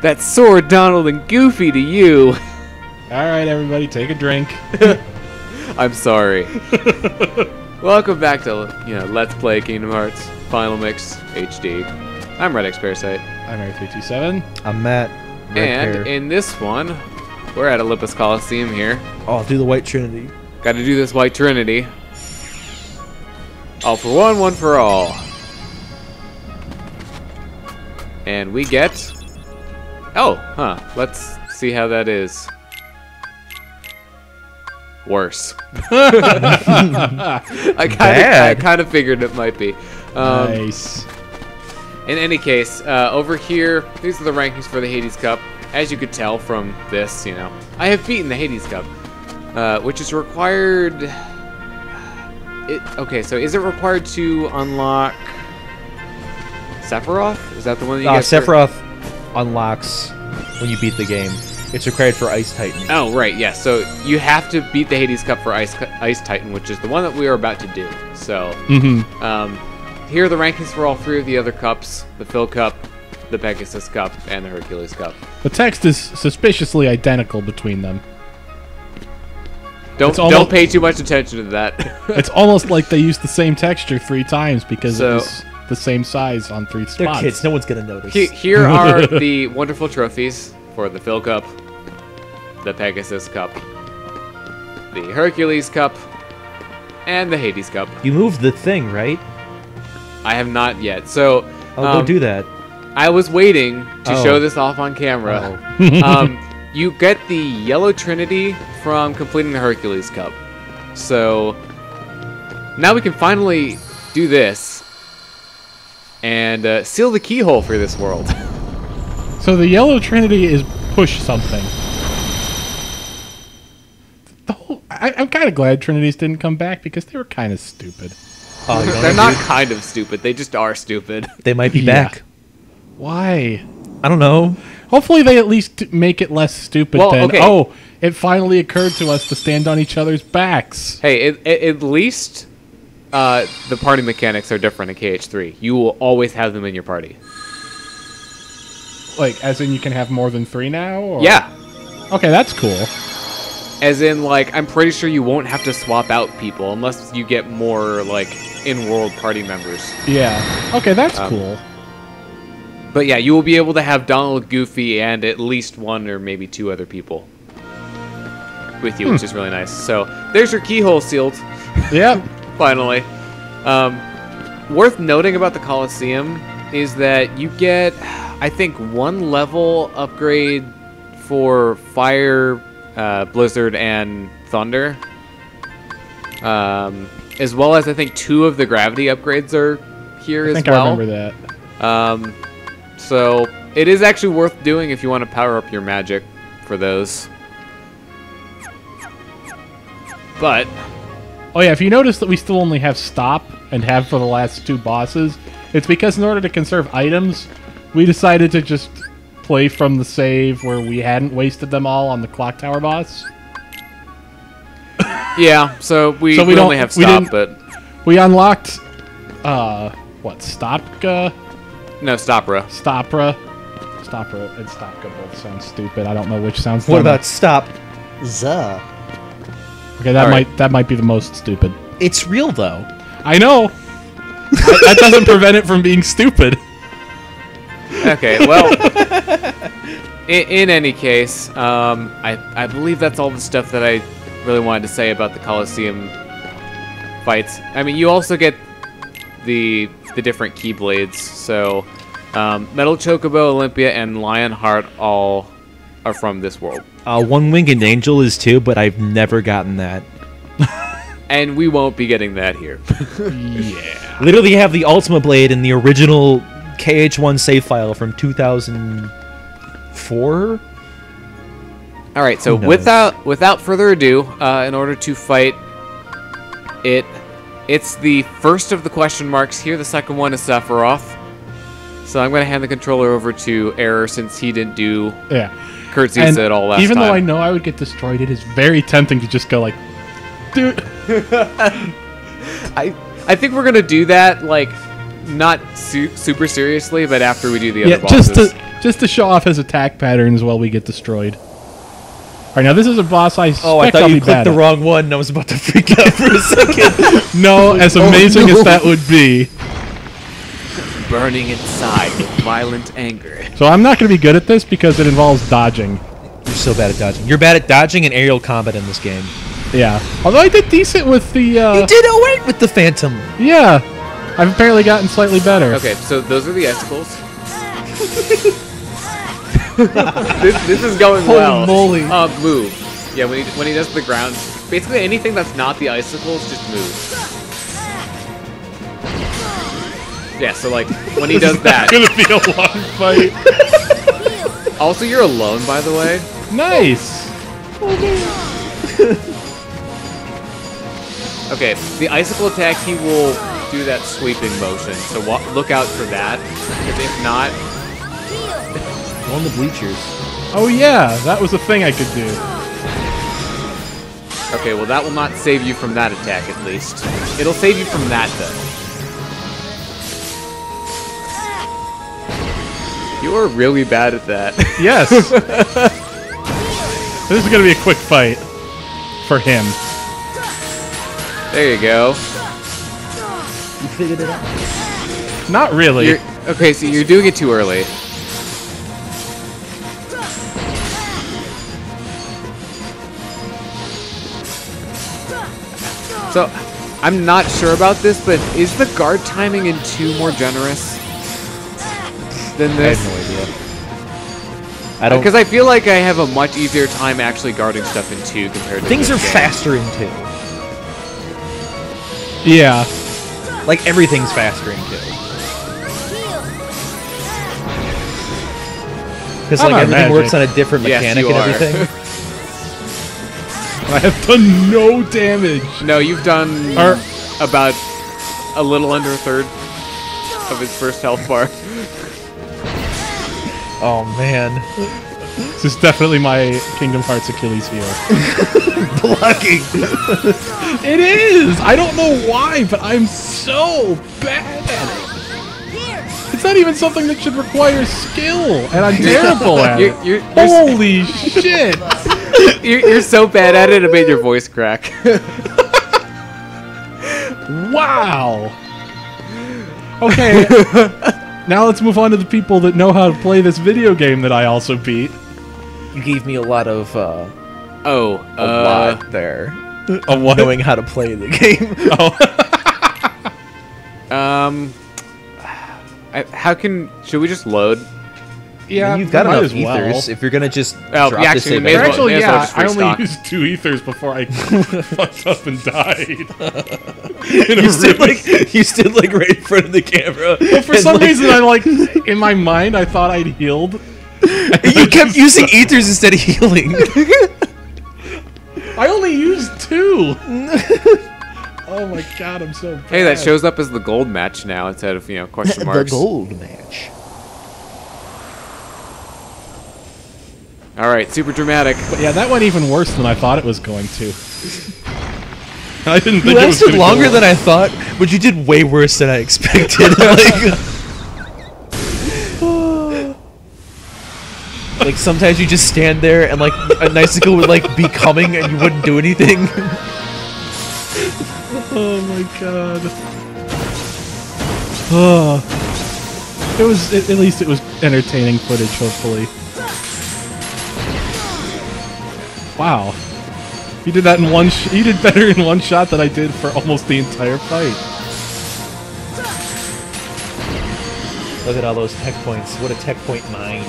That's Sword, Donald, and Goofy to you. Alright, everybody, take a drink. I'm sorry. Welcome back to, Let's Play Kingdom Hearts Final Mix HD. I'm redx Parasite. I'm Air327. I'm Matt. And in this one, we're at Olympus Coliseum here. Oh, do the White Trinity. Got to do this White Trinity. All for one, one for all. And we get... Oh, huh. Let's see how that is. Worse. I kind of figured it might be. Nice. In any case, over here, these are the rankings for the Hades Cup. As you could tell from this, I have beaten the Hades Cup, which is required... Okay, so is it required to unlock Sephiroth? Is that the one that you get? Sephiroth unlocks when you beat the game. It's required for Ice Titan. Oh, right, yeah. So you have to beat the Hades Cup for Ice Titan, which is the one that we are about to do. So, here are the rankings for all three of the other cups: the Phil Cup, the Pegasus Cup, and the Hercules Cup. The text is suspiciously identical between them. Don't pay too much attention to that. It's almost like they used the same texture 3 times because it was the same size on 3 spots. They're kids. No one's going to notice. Here are the wonderful trophies for the Phil Cup, the Pegasus Cup, the Hercules Cup, and the Hades Cup. You moved the thing, right? I have not yet. So go do that. I was waiting to show this off on camera. You get the Yellow Trinity from completing the Hercules Cup. So now we can finally do this and seal the keyhole for this world. So the Yellow Trinity is push something. I'm kind of glad Trinities didn't come back because they were kind of stupid. Oh, they're not kind of stupid. They just are stupid. They might be back. Why? I don't know. Hopefully they at least make it less stupid than, oh, it finally occurred to us to stand on each other's backs. Hey, at least the party mechanics are different in KH3. You will always have them in your party. Like, as in you can have more than 3 now? Or? Yeah. Okay, that's cool. As in, like, I'm pretty sure you won't have to swap out people unless you get more, like, in-world party members. Yeah. Okay, that's cool. But yeah, you will be able to have Donald, Goofy, and at least 1 or maybe 2 other people with you, which is really nice. So, there's your keyhole sealed. Yep. Finally. Worth noting about the Coliseum is that you get, I think, 1 level upgrade for Fire, Blizzard, and Thunder. As well as, I think, 2 of the Gravity upgrades are here as well. I think I remember that. So, it is actually worth doing if you want to power up your magic for those. But... Oh yeah, if you notice that we still only have Stop and have for the last 2 bosses, it's because in order to conserve items, we decided to just play from the save where we hadn't wasted them all on the Clock Tower boss. Yeah, so we only have Stop, but... We unlocked, what, Stopka? No, Stopra. Stopra and Stopka both sound stupid. I don't know which sounds What dumber. about Stop? Zuh. Okay, that might be the most stupid. It's real, though. I know! That doesn't prevent it from being stupid. Okay, well... in any case, I believe that's all the stuff that I really wanted to say about the Coliseum fights. I mean, you also get the different Keyblades, so Metal Chocobo, Olympia, and Lionheart all are from this world. One Winged Angel is too, but I've never gotten that. And we won't be getting that here. Yeah. Literally have the Ultima Blade in the original KH1 save file from 2004? Alright, so without further ado, in order to fight it, it's the first of the question marks here. The second one is Sephiroth. So I'm going to hand the controller over to Error since he didn't do curtsies at all last time. Even though I know I would get destroyed, it is very tempting to just go like, dude. I think we're going to do that, like, not super seriously, but after we do the other bosses. Just to show off his attack patterns while we get destroyed. Alright, now this is a boss I suspect Oh, I thought I'll you be clicked bad the at. wrong one, and I was about to freak out for a second. No, as amazing as that would be. Burning inside with violent anger. So I'm not going to be good at this because it involves dodging. You're so bad at dodging. You're bad at dodging and aerial combat in this game. Yeah. Although I did decent with the... You did alright with the Phantom. Yeah. I've apparently gotten slightly better. Okay, so those are the icicles. this is going Holy well. moly. Move. Yeah, when he does the ground, basically anything that's not the icicles just moves. Yeah, so like when he does that. It's going to be a long fight. Also, you're alone, by the way. Nice. Okay, the icicle attack, he will do that sweeping motion, so look out for that. Because if not, On the bleachers. Oh yeah, that was a thing I could do. okay, well that will not save you from that attack at least. It'll save you from that though. You are really bad at that. Yes. This is going to be a quick fight for him. There you go. You figured it out. Not really. Okay, so you're doing it too early. So, I'm not sure about this, but is the guard timing in 2 more generous than I this? have no idea. I don't. Because I feel like I have a much easier time actually guarding stuff in 2 compared to Things are this game. faster in 2. Yeah. Like everything's faster in 2. Because I'm like not everything works magic. on a different Yes, mechanic you and are. everything. I have done no damage. No, you've done Or- about a little under a third of his first health bar. Oh man. This is definitely my Kingdom Hearts Achilles heel. Blocking. It is! I don't know why, but I'm so bad at it. It's not even something that should require skill, and I'm terrible at it. You're Holy shit! you're so bad at it, it made your voice crack. Wow! Okay, now let's move on to the people that know how to play this video game that I also beat. You gave me a lot of a Oh, lot there. A what? Knowing how to play the game. how can... Should we just load? Yeah, You've got might enough as well. ethers if you're gonna just Oh, drop yeah, this actually, in. may as well- Actually, may as well yeah, just I only restock. used 2 ethers before I fucked up and died. You stood like right in front of the camera. But for and, some like, reason, I like in my mind, I thought I'd healed. you kept using ethers instead of healing. I only used 2. Oh my god, I'm so bad. Hey, that shows up as the gold match now instead of, question marks. gold match. Alright, super dramatic. But yeah, that went even worse than I thought it was going to. I didn't You think it was lasted gonna longer go than I thought, but you did way worse than I expected. Like sometimes you just stand there and like an icicle would like be coming and you wouldn't do anything. Oh my god. Oh. It was at least it was entertaining footage, hopefully. Wow. You did that in one you did better in one shot than I did for almost the entire fight. Look at all those tech points. What a tech point mine.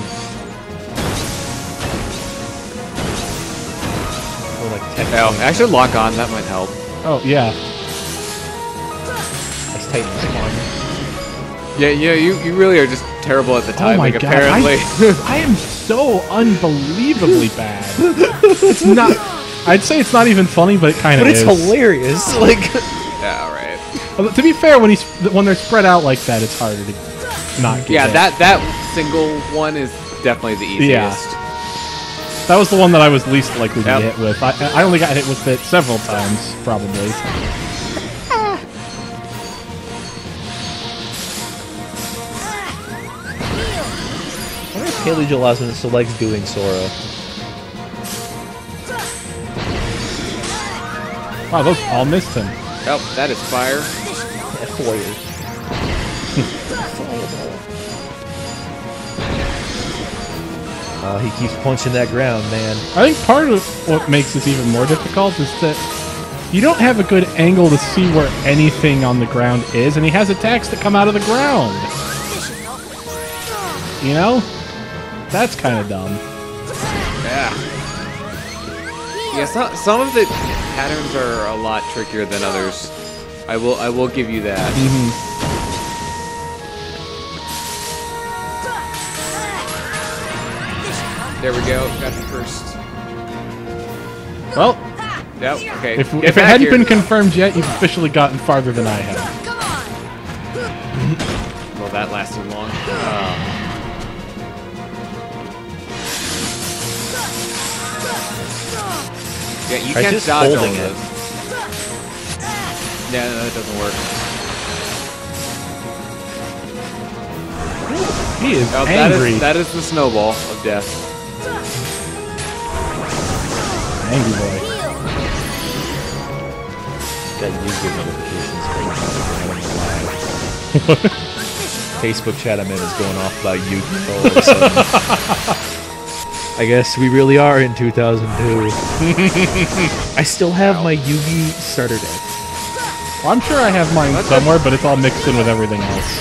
Or like tech points. I should lock on, that might help. Oh, yeah. Let's tighten this one. Yeah, you really are just terrible at the Oh my timing, god. apparently. I am so unbelievably bad. It's not I'd say it's not even funny, but it kind of But is. it's hilarious. Like Yeah, alright. Well, to be fair, when they're spread out like that, it's harder to not get Yeah, hit. that single one is definitely the easiest. Yeah. That was the one that I was least likely to Yep. get hit with. I only got hit with it several times, probably. I wonder if Haley Joel Osment selects doing Sora. Wow, those all missed him. Oh, that is fire. Yeah, foyer. He keeps punching that ground, man. I think part of what makes this even more difficult is that you don't have a good angle to see where anything on the ground is, and he has attacks that come out of the ground. You know? That's kind of dumb. Yeah. Yeah, some of the patterns are a lot trickier than others. I will give you that. There we go. Got the first. Well, Yep. Okay. if it hadn't been confirmed yet, you've officially gotten farther than I have. Well, that lasted long. Yeah, you Try can't just dodge all holding of it. those. Yeah, no, that doesn't work. He is Oh, angry. that is the snowball of death. Angry boy. Got user notifications going on. Facebook chat I'm in is going off about Yu-Gi-Oh! All of a sudden. I guess we really are in 2002. I still have my Yu-Gi starter deck. Well, I'm sure I have mine somewhere, but it's all mixed in with everything else.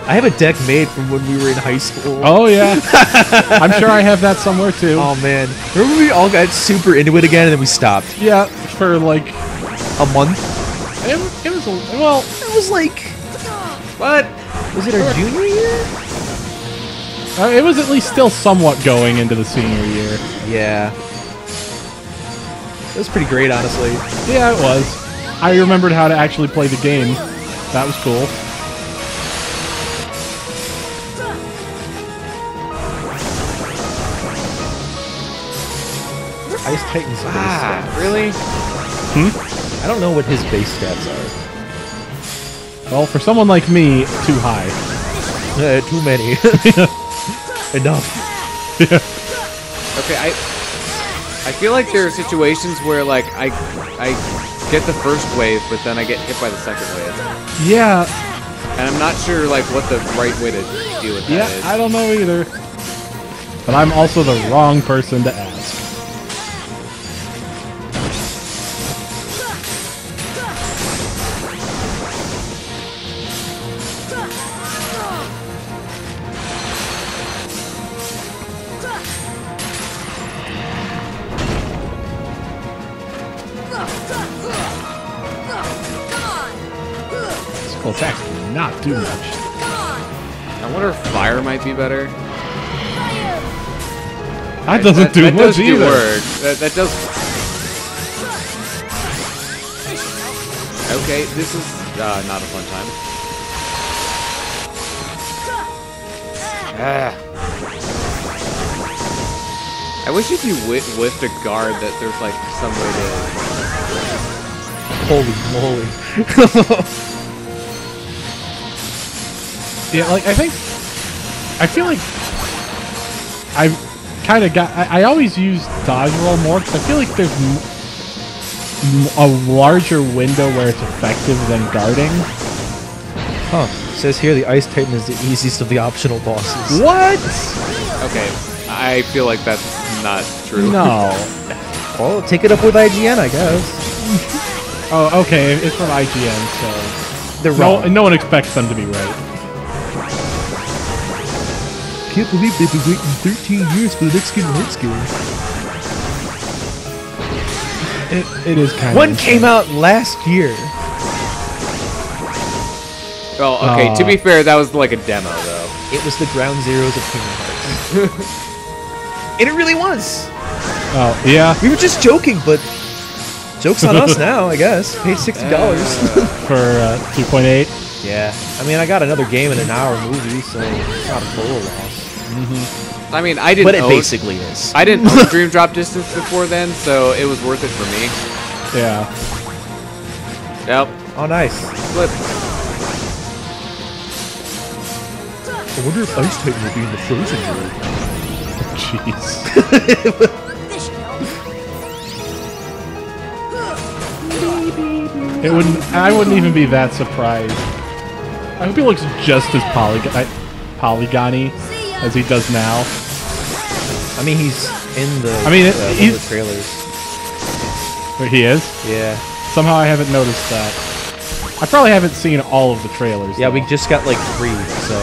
I have a deck made from when we were in high school. Oh, yeah. I'm sure I have that somewhere, too. Oh man. Remember we all got super into it again and then we stopped? Yeah, for like... A month? It was well... It was like... What? Was it our junior year? It was at least still somewhat going into the senior year. Yeah. It was pretty great, honestly. Yeah, it was. I remembered how to actually play the game. That was cool. Ice Titan's base stats. Really? I don't know what his base stats are. Well, for someone like me, too high. Too many. Enough. Okay, I feel like there are situations where like I get the first wave, but then I get hit by the second wave, Yeah, and I'm not sure like what the right way to deal with that is. I don't know either. But I'm also the wrong person to ask. Physical attacks do not do much. I wonder if fire might be better. That doesn't do that much does either. Do work. That does. Okay, this is not a fun time. I wish if you whiffed a guard that there's like some way Holy moly. Yeah, like I feel like I've kind of got. I always use dodge roll more because I feel like there's a larger window where it's effective than guarding. Huh. It says here the Ice Titan is the easiest of the optional bosses. What? to. Okay, I feel like that's not true. No. Well, take it up with IGN, I guess. Oh, okay. It's from IGN, so They're wrong. no one expects them to be right. Can't believe they've been waiting 13 years for the next Kingdom Hearts game. It is kind of. One came out last year. Well, okay. To be fair, that was like a demo, though. It was the ground zeros of Kingdom Hearts. And it really was. Oh yeah. We were just joking, but joke's on us now, I guess. Paid $60. For 2.8. Yeah. I mean, I got another game in an hour movie, so it's not a total loss. I mean, I didn't. But it own, basically is. I didn't own Dream Drop Distance before then, so it was worth it for me. Yeah. Yep. Oh, nice. Flip. I wonder if Ice Titan will be in the Frozen world. Jeez. I wouldn't even be that surprised. I hope he looks just as polygony as he does now. I mean, he's in the, he's the trailers. He is? Yeah. Somehow I haven't noticed that. I probably haven't seen all of the trailers. Yeah, though. we just got like 3, so...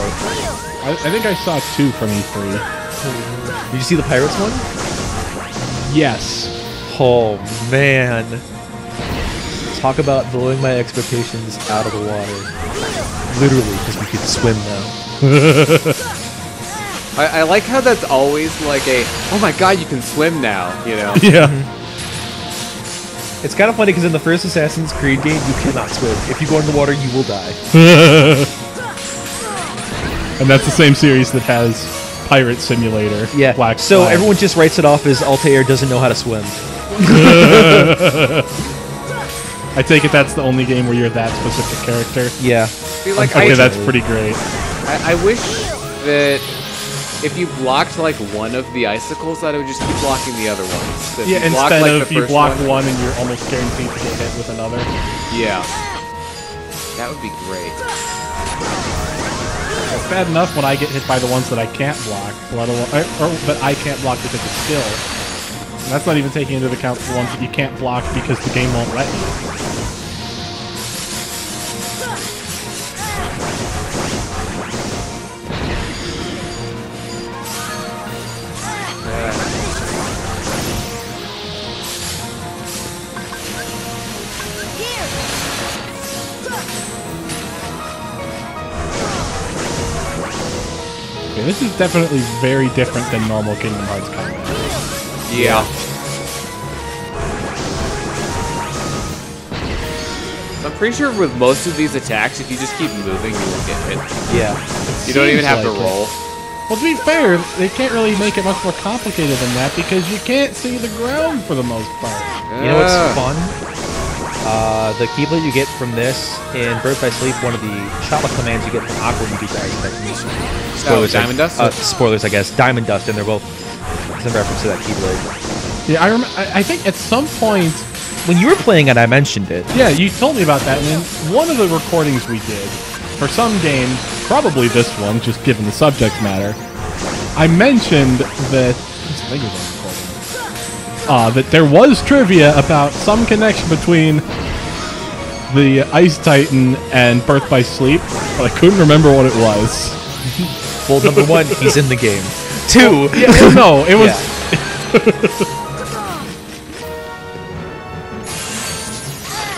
I think I saw 2 from E3. Did you see the Pirates one? Yes. Oh, man. Talk about blowing my expectations out of the water. Literally, because we could swim now. I like how that's always like a, oh my god, you can swim now, you know? Yeah. It's kind of funny because in the first Assassin's Creed game, you cannot swim. If you go in the water, you will die. And that's the same series that has Pirate Simulator. Yeah. Black so Flag. everyone just writes it off as Altair doesn't know how to swim. I take it that's the only game where you're that specific character. Yeah. See, like, Okay, that's pretty great. I wish that if you blocked like one of the icicles, that it would just keep blocking the other ones. So if Yeah, you block, instead like, of the you first block one and you're almost guaranteed to get hit with another. Yeah. That would be great. It's bad enough when I get hit by the ones that I can't block, let alone, or that I can't block because of skill. And that's not even taking into account the ones that you can't block because the game won't let you. Okay, this is definitely very different than normal Kingdom Hearts combat. Yeah. I'm pretty sure with most of these attacks, if you just keep moving, you won't get hit. Yeah. You don't even have to like roll. Well, to be fair, they can't really make it much more complicated than that because you can't see the ground for the most part. You know what's fun? The Keyblade you get from this in Birth by Sleep, one of the Chala commands you get from Aqua when you do Dragon Technique. Spoilers, Diamond Dust? Spoilers, I guess. Diamond Dust, and they're both in reference to that Keyblade. Yeah, I think at some point... When you were playing it, I mentioned it. Yeah, you told me about that, and in one of the recordings we did, for some game, probably this one, just given the subject matter, I mentioned that... I think it was on recording. That there was trivia about some connection between the Ice Titan and Birth by Sleep, but I couldn't remember what it was. Well, number 1, he's in the game. 2... Yeah, well, no, it was...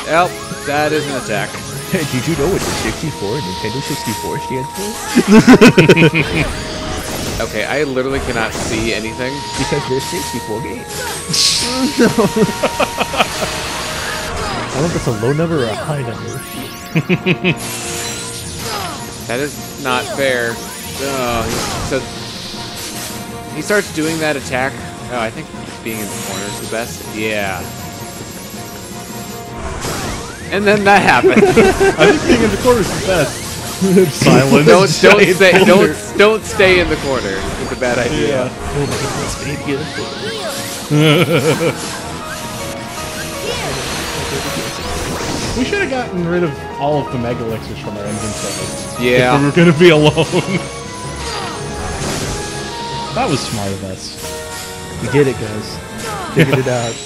Well, that is an attack. Did you know what the 64 Nintendo 64 stands for? Okay, I literally cannot see anything. Because there's 64 games. I don't know if it's a low number or a high number. That is not fair. So he starts doing that attack. Oh, I think being in the corner is the best. Yeah. And then that happened. I think being in the corner is the best. Silence. Don't stay in the corner. It's a bad idea. Oh my goodness, baby. We should have gotten rid of all of the Mega Elixirs from our inventory. Yeah. If we were going to be alone. That was smart of us. We did it, guys. Figured it out.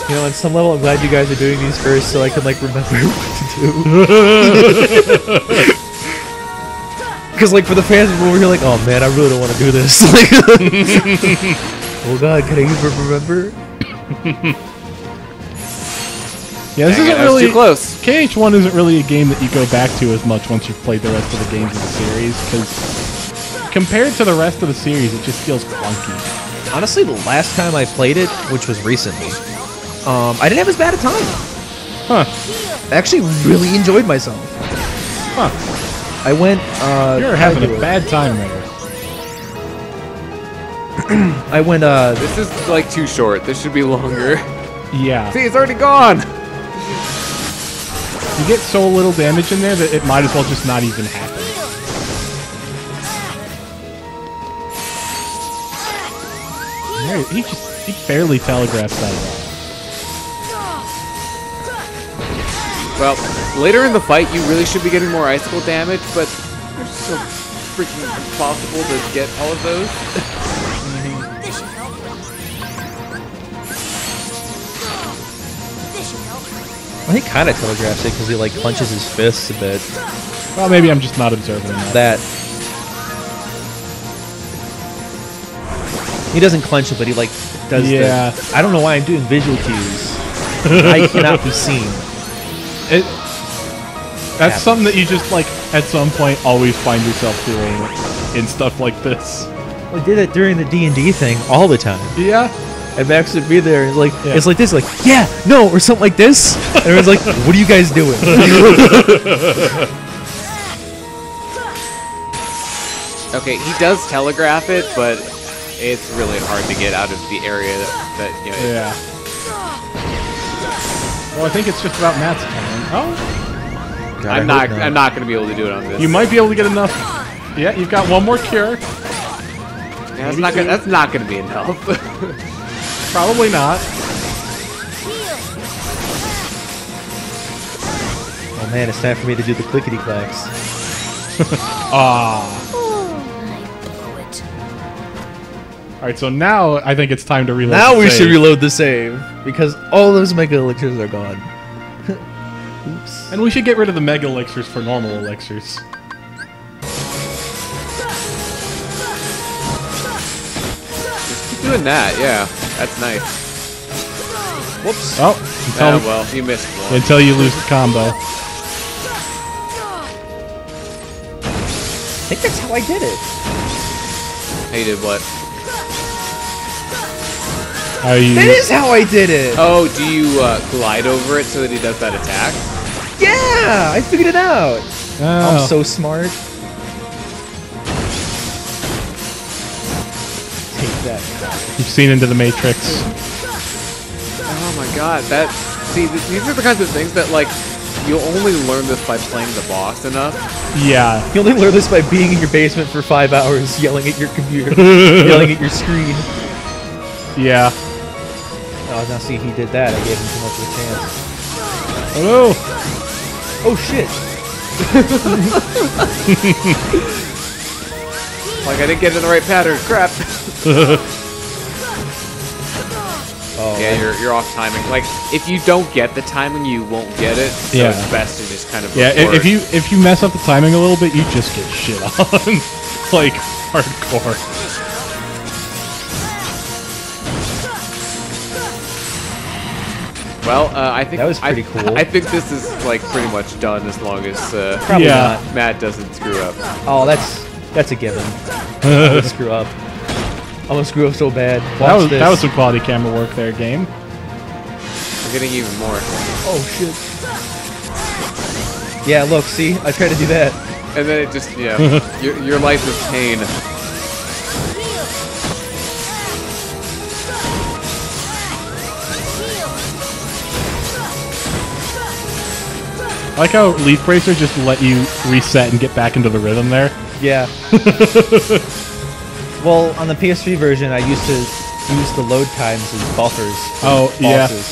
You know, on some level, I'm glad you guys are doing these first so I can, like, remember what to do. Because, like, for the fans over here, like, oh, man, I really don't want to do this. Like, oh, God, can I even remember? Yeah, this isn't That was really... too close. KH1 isn't really a game that you go back to as much once you've played the rest of the games of the series, because compared to the rest of the series, it just feels clunky. Honestly, the last time I played it, which was recently, I didn't have as bad a time. Huh. I actually really enjoyed myself. Huh. I went, You're having a bad time there. I went, This is like too short. This should be longer. Yeah. See, it's already gone. You get so little damage in there that it might as well just not even happen. He barely telegraphs that at Well, later in the fight, you really should be getting more icicle damage, but it's so freaking impossible to get all of those. This should help. This should help. Well, he kind of telegraphs it because he like clenches his fists a bit. Well, maybe I'm just not observing enough. That he doesn't clench it, but he like does. Yeah. I don't know why I'm doing visual cues. I cannot be seen. That's something that you just like at some point always find yourself doing in stuff like this. I did it during the D&D thing all the time. Yeah. And Max would be there, and like it's like this, like yeah, no, or something like this. And everyone's like, "What are you guys doing?" Okay, he does telegraph it, but it's really hard to get out of the area that you know. Yeah. Well, I think it's just about Matt's turn. Oh. God, I'm not going to be able to do it on this. You might be able to get enough. Yeah, you've got one more cure. Yeah, that's not going to be enough. Probably not. Oh man, it's time for me to do the clickety clacks. Ah. Oh, I blew it. All right, so now I think it's time to reload. Now the we save. should reload the save because all those mega elixirs are gone. Oops. And we should get rid of the mega elixirs for normal elixirs. Keep doing that, yeah. That's nice. Whoops. Oh, Well, you missed one. until you lose the combo. I think that's how I did it. How you did what? Are you? That is how I did it. Oh, do you glide over it so that he does that attack? Yeah, I figured it out. Oh. I'm so smart. Take that. You've seen Into the Matrix. Oh my god, these are the kinds of things that, like, you'll only learn this by playing the boss enough. Yeah. You only learn this by being in your basement for 5 hours, yelling at your computer, yelling at your screen. Yeah. Oh, now see, he did that. I gave him too much of a chance. Oh no! Oh shit! Like, I didn't get in the right pattern. Crap. Oh, Yeah, you're off timing. Like, if you don't get the timing, you won't get it. So Yeah. it's best to just kind of. Yeah, record. if you mess up the timing a little bit, you just get shit on. Like, hardcore. Well, I think That was pretty cool. I think this is like pretty much done as long as probably Yeah. not. Matt doesn't screw up. Oh, that's a given. I'm gonna screw up. I'm gonna screw up so bad. Watch this. That was some quality camera work there, game. We're getting even more. Oh shit. Yeah, look, see, I tried to do that. And then it just, yeah, your life is pain. I like how Leaf Bracer just let you reset and get back into the rhythm there. Yeah. Well, on the PS3 version, I used to use the load times as buffers. for Oh, yeah. bosses.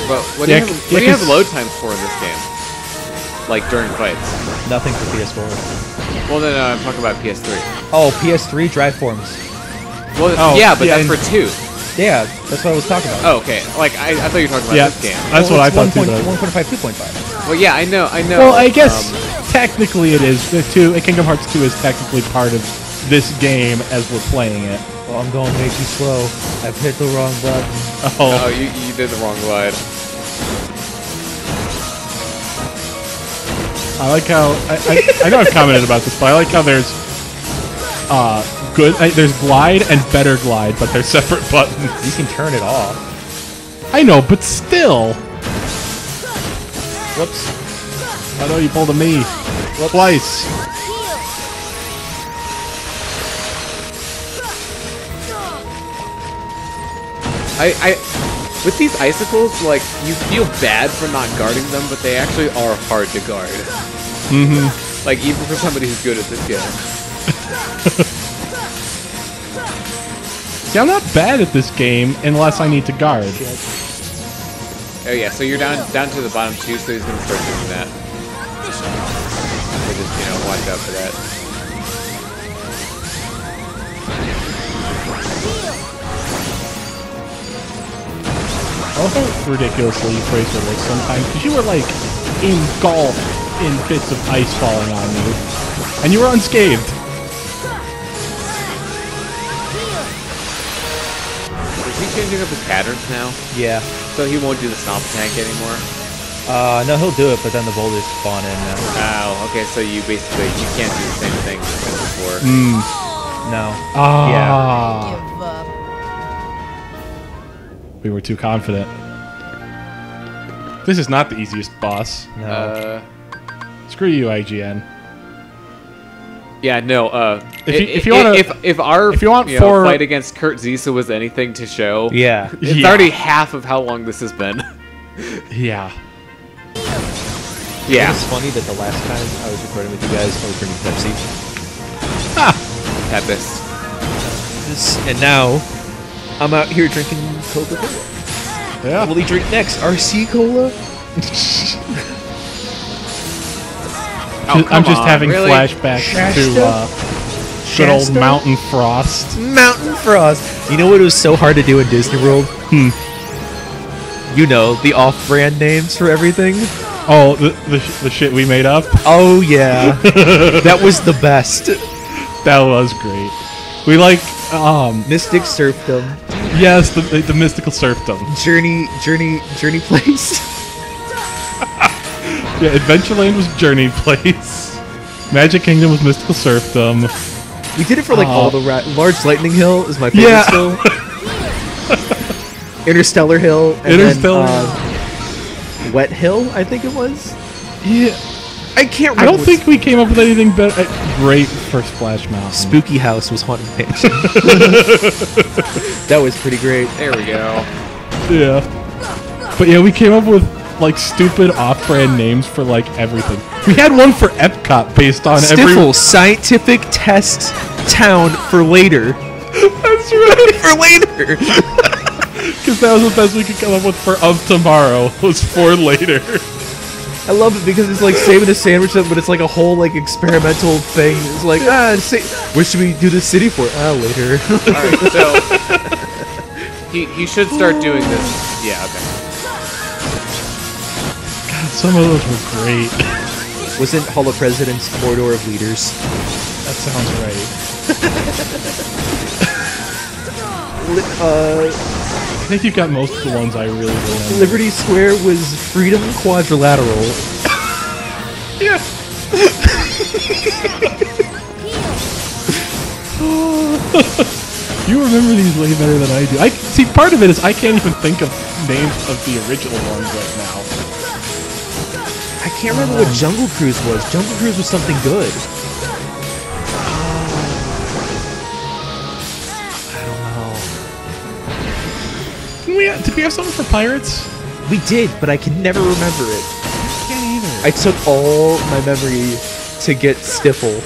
But what do Yeah, you have, yeah, what do you have 'cause- load times for in this game? Like during fights? Nothing for PS4. Well, no, I'm talking about PS3. Oh, PS3 drive forms. Well, Oh, yeah, but yeah, that's for 2. Yeah, that's what I was talking about. Oh, okay. Like I thought you were talking about Yeah, this game. that's what I it's thought too. 1.5, 2.5. Well, yeah, I know. Well, I guess technically it is. Kingdom Hearts 2 is technically part of this game as we're playing it. Well, I'm going to make you slow. I've hit the wrong button. Oh, Oh, you did the wrong glide. I like how I know I've commented about this, but I like how there's there's glide and better glide, but they're separate buttons. You can turn it off. I know, but still. Whoops. I know you pulled a me twice. With these icicles, like, you feel bad for not guarding them, but they actually are hard to guard. Mm-hmm. Like, even for somebody who's good at this game. See, I'm not bad at this game unless I need to guard. Oh yeah, so you're down to the bottom two, so he's gonna start doing that. So just, you know, watch out for that. I love how ridiculously Fraser looks sometimes, because you were like engulfed in bits of ice falling on you, and you were unscathed. Is he changing up his patterns now? Yeah. So he won't do the stomp attack anymore? No, he'll do it, but then the boulders spawn in now. Oh, okay, so you basically, you can't do the same thing as before. No. Ah. Give up. We were too confident. This is not the easiest boss. No. Screw you, IGN. Yeah, no, If you wanna- if our if you want know, four- fight against Kurt Zisa was anything to show, Yeah. it's Yeah. already half of how long this has been. Yeah. Yeah. It's funny that the last time I was recording with you guys, I was drinking Pepsi. Pepis. And now, I'm out here drinking Coca-Cola. Yeah. What will he drink next? RC Cola? Oh, I'm just on, having really? flashbacks Shasta? to good old Shasta? Mountain Frost. Mountain Frost. You know what was so hard to do in Disney World? You know, the off-brand names for everything. Oh, the shit we made up? Oh, yeah. That was the best. That was great. We like, Mystic Serfdom. yes, the mystical serfdom. Journey Place. Yeah, Adventureland was Journey Place. Magic Kingdom was mystical serfdom. We did it for like all the Large Lightning Hill is my favorite Yeah. still. Interstellar Hill. And Interstellar. Then, Wet Hill, I think it was. Yeah. I can't remember. I don't think we came up with anything better. Great for Splash Mountain. Spooky House was Haunted Mansion. That was pretty great. There we go. Yeah. But yeah, we came up with like stupid off-brand names for like everything. We had one for Epcot based on Stifle, Scientific Test Town for later. That's right. For later. Because that was the best we could come up with for of tomorrow was for later. I love it because it's like saving a sandwich, but it's like a whole like experimental thing. It's like, what should we do this city for? Later. Alright, so he should start doing this. Yeah, okay. God, some of those were great. Wasn't Hall of Presidents Corridor of Leaders? That sounds right. I think you've got most of the ones I really remember. Liberty Square was Freedom Quadrilateral. Yeah. You remember these way better than I do. I see. Part of it is I can't even think of names of the original ones right now. I can't remember what Jungle Cruise was. Jungle Cruise was something good. Did we have something for pirates? We did, but I can never remember it. I can't either. I took all my memory to get Stifle.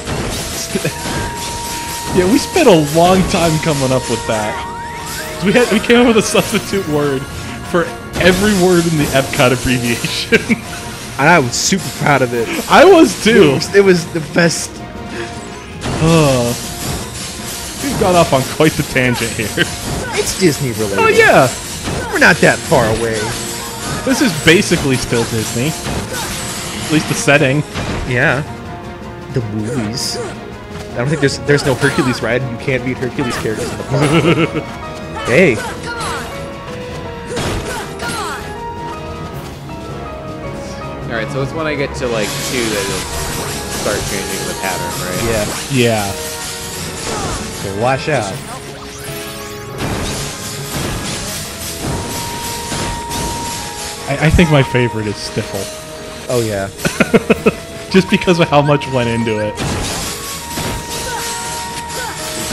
Yeah, we spent a long time coming up with that. We came up with a substitute word for every word in the Epcot abbreviation. And I was super proud of it. I was too. It was the best. We've gone off on quite the tangent here. It's Disney related. Oh yeah, We're not that far away. this is basically still Disney. At least the setting. Yeah. The movies. I don't think there's no Hercules ride, and you can't meet Hercules characters in the park. Hey. Alright, so it's when I get to like 2 that it'll start changing the pattern, right? Yeah. So watch out. I think my favorite is Stifle. Oh yeah. Just because of how much went into it.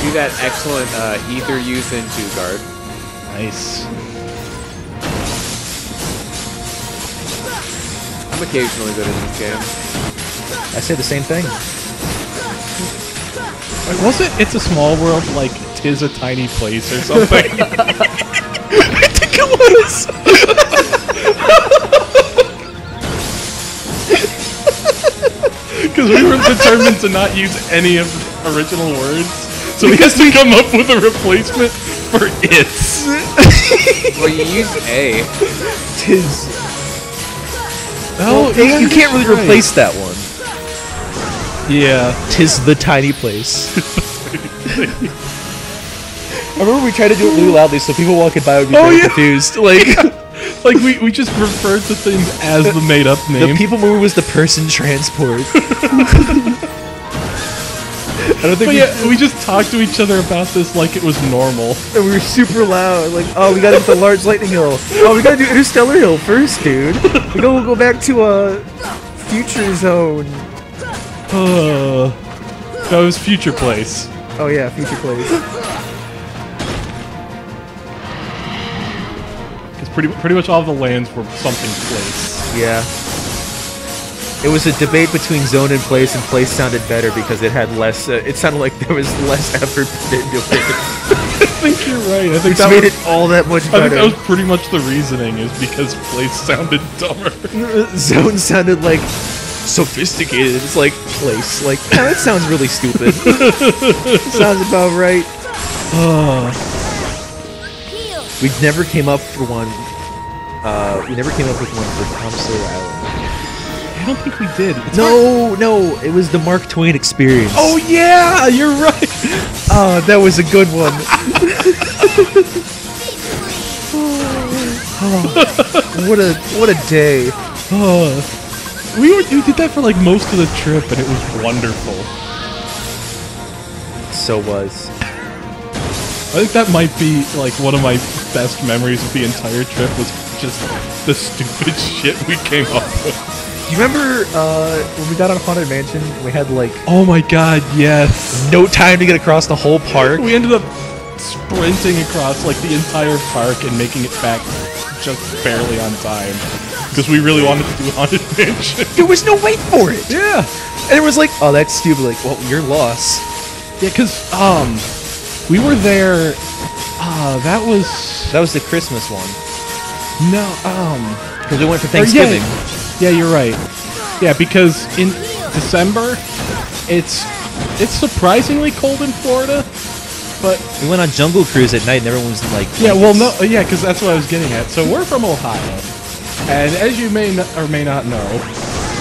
Do that excellent ether use into guard. Nice. occasionally good at this game. I say the same thing. Wait, was it It's a Small World, like, 'Tis a Tiny Place or something? I think it was! Because we were determined to not use any of the original words, so we had to come up with a replacement for it's. Well, you use A. Tis. Oh, Well, you can't really replace that one. Yeah. Tis the tiny place. I remember we tried to do it really loudly so people walking by would be very confused. Like, like we just referred to things as the made up name. the people mover was the person transport. I don't think We just talked to each other about this like it was normal. and we were super loud. Like, oh, we gotta get the large lightning hill. Oh, we gotta do Interstellar Hill first, dude. We'll go back to Future Zone. That was Future Place. Oh yeah, Future Place. Because pretty much all the lands were something place. Yeah. It was a debate between zone and place sounded better because it had less. It sounded like there was less effort put into it. I think you're right. I think Which that made was, it all that much I better. think that was pretty much the reasoning, is because place sounded dumber. Zone sounded like sophisticated. It's like place. Like, oh, that sounds really stupid. Sounds about right. Heal. We never came up for one. We never came up with one for Tom Sawyer Island. I don't think we did. It's No, it was the Mark Twain experience. Oh yeah, you're right. Oh, that was a good one. What a day. We did that for like most of the trip, and it was wonderful. So was. I think that might be like one of my best memories of the entire trip, was just the stupid shit we came up with. Do you remember when we got on Haunted Mansion? We had like Oh my god, yes. no time to get across the whole park. We ended up sprinting across like the entire park and making it back just barely on time, because we really wanted to do Haunted Mansion. There was no wait for it. Yeah. And it was like, oh, that's stupid. Like, well, you're lost. Yeah, because we were there. That was That was the Christmas one. no Because we went for or Thanksgiving. Yeah, you're right. Yeah, because in December, it's surprisingly cold in Florida, but We went on Jungle Cruise at night and everyone was like, yeah, well, no, yeah, because that's what I was getting at. So we're from Ohio, and as you may or may not know,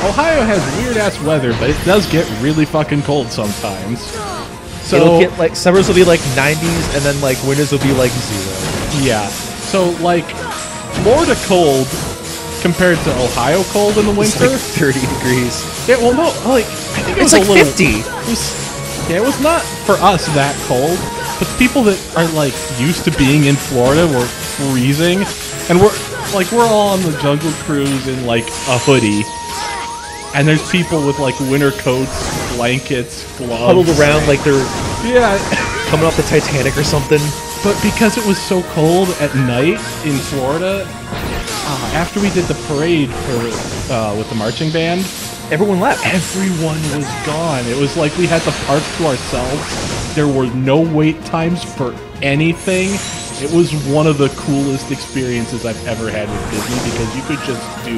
Ohio has weird ass weather, but it does get really fucking cold sometimes. So it'll get like, summers will be like 90s and then like winters will be like 0. yeah, so like Florida cold compared to Ohio cold in the It's winter. like 30 degrees. Yeah, well, no, like I think it It's was like a little, 50. It was not for us that cold, but the people that are like used to being in Florida were freezing, and we're all on the Jungle Cruise in like a hoodie, and there's people with like winter coats, blankets, gloves, Huddled around like they're yeah. coming off the Titanic or something. But because it was so cold at night in Florida, after we did the parade for with the marching band, Everyone left. everyone was gone. It was like we had the park to ourselves. There were no wait times for anything. It was one of the coolest experiences I've ever had with Disney, because you could just do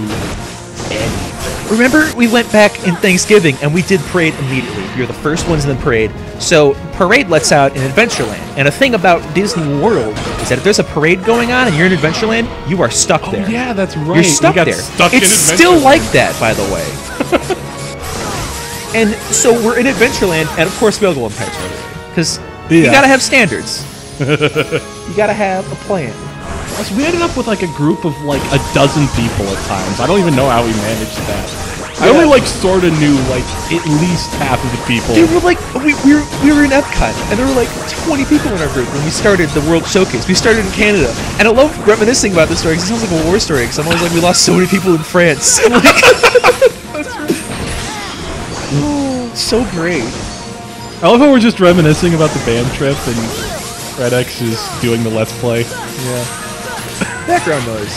anything. Remember, we went back in Thanksgiving and we did parade immediately. We were the first ones in the parade. So parade lets out in Adventureland. And a thing about Disney World is that if there's a parade going on and you're in Adventureland, you are stuck there. Oh yeah, that's right. You're stuck we got there. Stuck It's in still Adventureland. like that, by the way. And so we're in Adventureland, and of course we all go on pirates right away. Because you Yeah. gotta have standards. You gotta have a plan. So we ended up with like a group of like a dozen people at times. I don't even know how we managed that. I only like sort of knew like at least half of the people. Dude, we're like, we were in Epcot, and there were like 20 people in our group when we started the World Showcase. We started in Canada, and I love reminiscing about this story because it sounds like a war story. Because I'm always like, we lost so many people in France. Like, so great. I love how we're just reminiscing about the band trip, and redx is doing the Let's Play. Yeah. Background noise.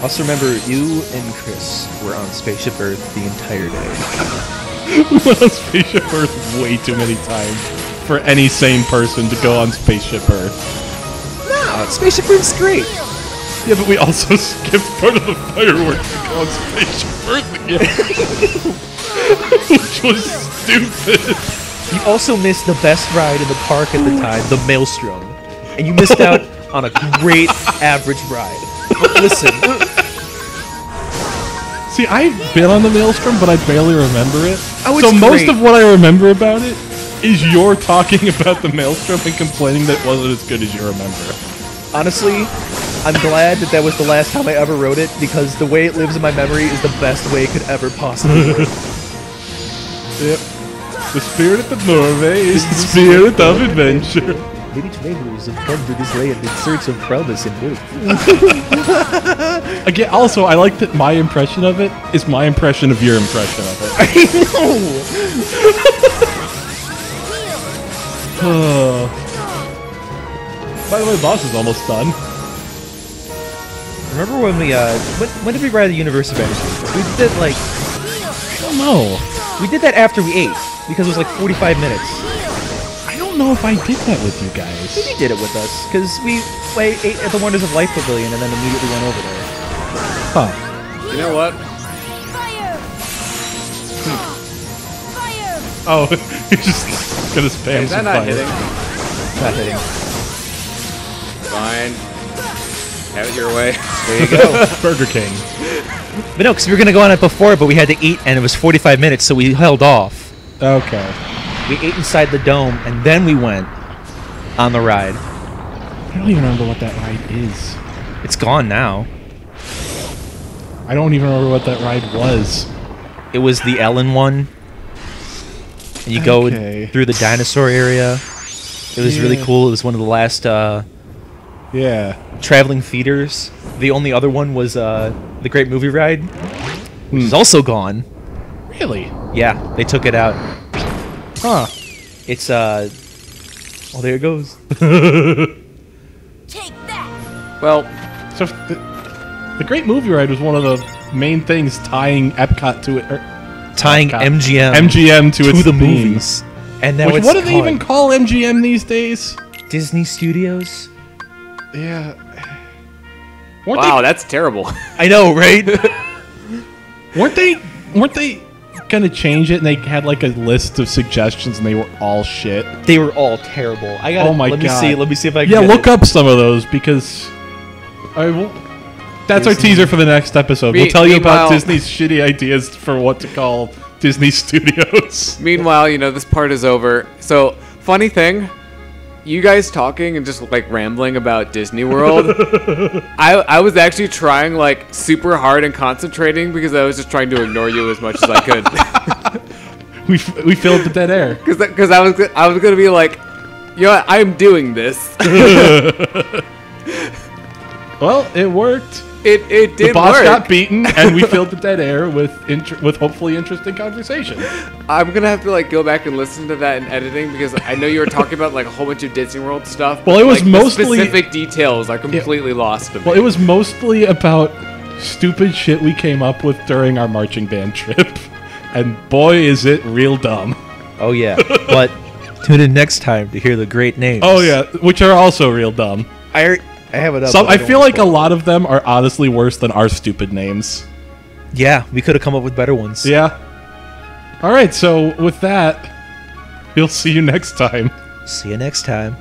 Also remember, you and Chris were on Spaceship Earth the entire day. We went on Spaceship Earth way too many times for any sane person to go on Spaceship Earth. No, Spaceship Earth's great. Yeah, but we also skipped part of the fireworks to go on Spaceship Earth again. Which was stupid. You also missed the best ride in the park at the time, the Maelstrom. And you missed out on a great average ride. But listen. See, I've been on the Maelstrom, but I barely remember it. Oh, it's so most great. of what I remember about it is you're talking about the Maelstrom and complaining that it wasn't as good as you remember. Honestly, I'm glad that was the last time I ever rode it, because the way it lives in my memory is the best way it could ever possibly work. Yep. The spirit of the Norway is the spirit of adventure. Many travelers have come to this land in search of promise and work. Again, also, I like that my impression of it is my impression of your impression of it. I know! By the way, boss is almost done. Remember when we, when did we ride the Universe Adventure? We did, like... I don't know. We did that after we ate, because it was like 45 minutes. I don't know if I did that with you guys. You did it with us, because we ate at the Wonders of Life Pavilion and then immediately went over there. Huh. You know what? Fire! Fire! Oh, you're just gonna spam Is some that not fire. hitting? Not hitting. Fine. Have it your way. There you go. Burger King. But no, because we were going to go on it before, but we had to eat, and it was 45 minutes, so we held off. Okay. We ate inside the dome, and then we went on the ride. I don't even remember what that ride is. It's gone now. I don't even remember what that ride was. It was the Ellen one. And you go through the dinosaur area. It was really cool. It was one of the last Yeah. traveling theaters. The only other one was the Great Movie Ride, which is also gone. Really? Yeah, they took it out. Huh. It's oh, there it goes. Take that! Well, So the Great Movie Ride was one of the main things tying Epcot to it. Tying Epcot. MGM to its the theme. movies. And now Which, it's what do they called even call MGM these days? Disney Studios? Yeah. wow, that's terrible. I know, right? Weren't they gonna change it, and they had like a list of suggestions, and they were all shit? They were all terrible. I got. Oh my let god. Let me see if I can. Yeah, get look it. up some of those, because that's our teaser for the next episode. We'll tell you about meanwhile- Disney's shitty ideas for what to call Disney Studios. Meanwhile, you know, this part is over. So, funny thing, you guys talking and just like rambling about Disney World, I was actually trying like super hard and concentrating because I was just trying to ignore you as much as I could. We filled the dead air. Because I was gonna be like, you know what, I'm doing this. Well, it worked. It did The boss work. got beaten, and we filled the dead air with hopefully interesting conversation. I'm gonna have to like go back and listen to that in editing because I know you were talking about like a whole bunch of Disney World stuff. Well, but, it was like, the mostly- specific details are completely lost to me. Well, it was mostly about stupid shit we came up with during our marching band trip, and boy, is it real dumb. Oh yeah, but tune in next time to hear the great names. Oh yeah, which are also real dumb. I have it up. Some but I don't feel wanna like a spoil it. lot of them are honestly worse than our stupid names. Yeah, we could have come up with better ones. Yeah. All right, so with that, we'll see you next time. See you next time.